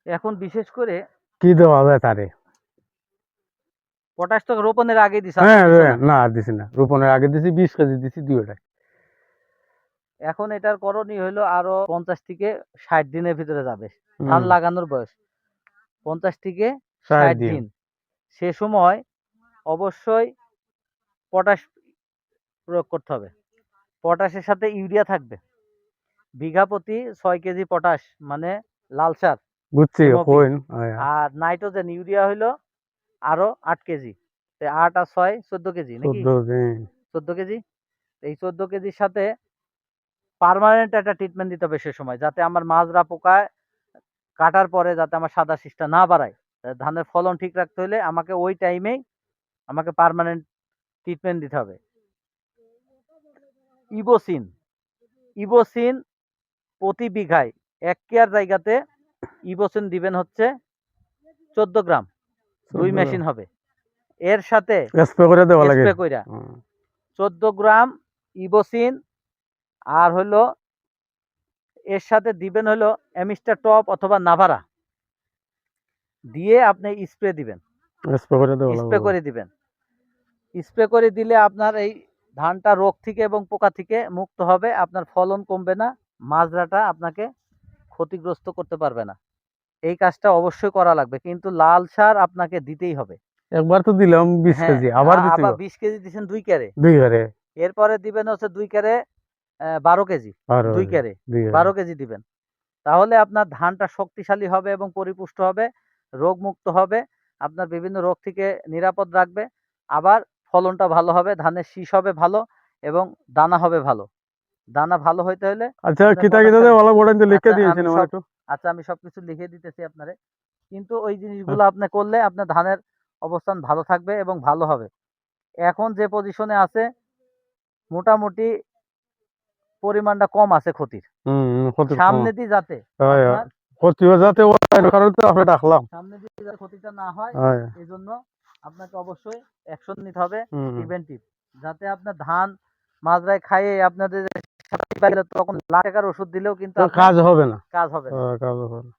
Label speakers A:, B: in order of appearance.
A: এখন বিশেষ করে
B: কি দেওয়া যায় তারে?
A: পটাশ তো রোপণের আগে দিছে,
B: হ্যাঁ
A: দিছে না?
B: না দিছি না, রোপণের আগে দিছি 20 কেজি দিছি দুইটাই।
A: এখন এটার করণীয় হলো আরো 50 থেকে 60 দিনের ভিতরে যাবে ধান লাগানোর বয়স, 50 থেকে 60
B: দিন।
A: দিন। সে সময় অবশ্যই পটাশ প্রয়োগ করতে হবে। পটাশের সাথে ইউরিয়া থাকবে, বিঘা প্রতি 6 কেজি পটাশ, মানে লাল সার
B: বুঝছি
A: এমওপি।
B: কইন।
A: আর নাইট্রোজেন ইউরিয়া হইলো আরো 8 কেজি। 8 আর 6 14 কেজি নাকি?
B: 14 দিন।
A: 14 কেজি। এই 14 কেজির সাথে পার্মানেন্ট একটা ট্রিটমেন্ট দিতে হবে সে সময়, যাতে আমার মাজরা পোকায় কাটার পরে যাতে আমার সাদা শীষটা না বাড়ায়। ধানের ফলন ঠিক রাখতে হলে আমাকে ওই টাইমেই আমাকে পার্মানেন্ট ট্রিটমেন্ট দিতে হবে। ইবোসিন, ইবোসিন প্রতি বিঘায় 1 কেয়ার জায়গাতে ইবোসিন দিবেন হচ্ছে 14 গ্রাম, 2 মেশিন হবে। এর সাথে
B: স্প্রে করে দেওয়া লাগে।
A: স্প্রে কইরা 14 গ্রাম ইবোসিন, আর হলো এর সাথে দিবেন হলো অ্যামিস্টার টপ অথবা নাভারা দিয়ে আপনি স্প্রে দিবেন,
B: স্প্রে করে দেওয়া
A: স্প্রে
B: লাগে।
A: করে দিবেন। স্প্রে করে দিলে আপনার এই ধানটা রোগ থেকে এবং পোকা থেকে মুক্ত হবে, আপনার ফলন কমবে না, মাজরাটা আপনাকে ক্ষতিগ্রস্ত করতে পারবে না। এই কাজটা অবশ্যই করা লাগবে, কিন্তু লাল সার আপনাকে দিতেই হবে।
B: একবার তো দিলাম 20
A: হ্যাঁ,
B: কেজি, আবার দিতে
A: আবার
B: হবে
A: 20 কেজি দিচ্ছেন 2 ক্যারে।
B: 2 ঘরে।
A: এরপরে দিবেন হচ্ছে 2 ক্যারে 12 কেজি,
B: আর
A: 2 ক্যারে
B: 2 ঘরে।
A: 12 কেজি দিবেন। তাহলে আপনার ধানটা শক্তিশালী হবে এবং পরিপুষ্ট হবে, রোগমুক্ত হবে, আপনার বিভিন্ন রোগ থেকে নিরাপদ রাখবে। আবার ফলনটা ভালো হবে, ধানের শীষ হবে ভালো এবং দানা হবে ভালো। দানা ভালো হইতে হলে
B: আচ্ছা,
A: আপনার
B: কিতা কিতা
A: পটাশটা।
B: দিয়ে ভালো বলেন তো, লিখে
A: আচ্ছা
B: দিয়েছেন
A: আমি
B: আমার
A: সব
B: একটু।
A: আচ্ছা আমি সবকিছু লিখে দিতেছি আপনারে। কিন্তু ওই জিনিসগুলো আপনি করলে আপনার ধানের অবস্থান ভালো থাকবে এবং ভালো হবে। এখন যে পজিশনে আছে মোটামুটি পরিমাণটা কম আছে ক্ষতির।
B: ক্ষতির কম।
A: সামনে দিয়ে যাতে
B: হয়
A: আপনার
B: ক্ষতিও যাতে কারণে তো আপনি ডাকলাম।
A: সামনে দিয়ে যাতে ক্ষতিটা না হয়,
B: হয়।
A: এই জন্য আপনাকে অবশ্যই অ্যাকশন নিতে হবে, প্রিভেন্টিভ, যাতে আপনার ধান মাজরায় খাইয়ে আপনাদের তখন লাখ টাকার ওষুধ দিলেও কিন্তু আপনার
B: কাজ হবে না।
A: কাজ হবে না।
B: কাজ হবে না।